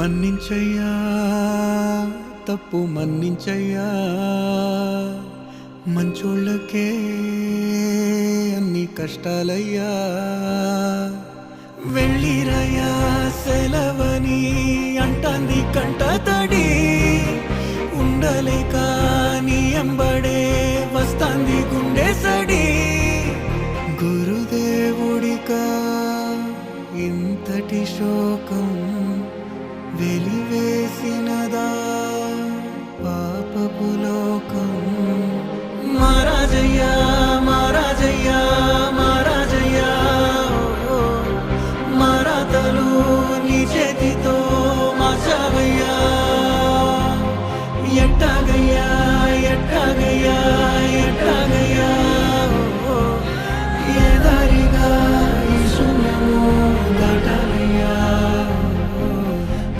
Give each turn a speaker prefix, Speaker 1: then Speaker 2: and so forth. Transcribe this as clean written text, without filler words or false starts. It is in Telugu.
Speaker 1: మన్నించయ్యా తప్పు మన్నించయ్యా మంచోళ్ళకే అన్ని కష్టాలయ్యా వెళ్ళిరయ్యా సెలవని అంటాంది కంట తడి ఉండలేక నీ ఎంబడే వస్తాంది గుండె సడి గురుదేవుడికా ఇంతటి శోకం వెలివేసినదా పాపపు లోకం మహారాజయ్యా మహారాజయ్యా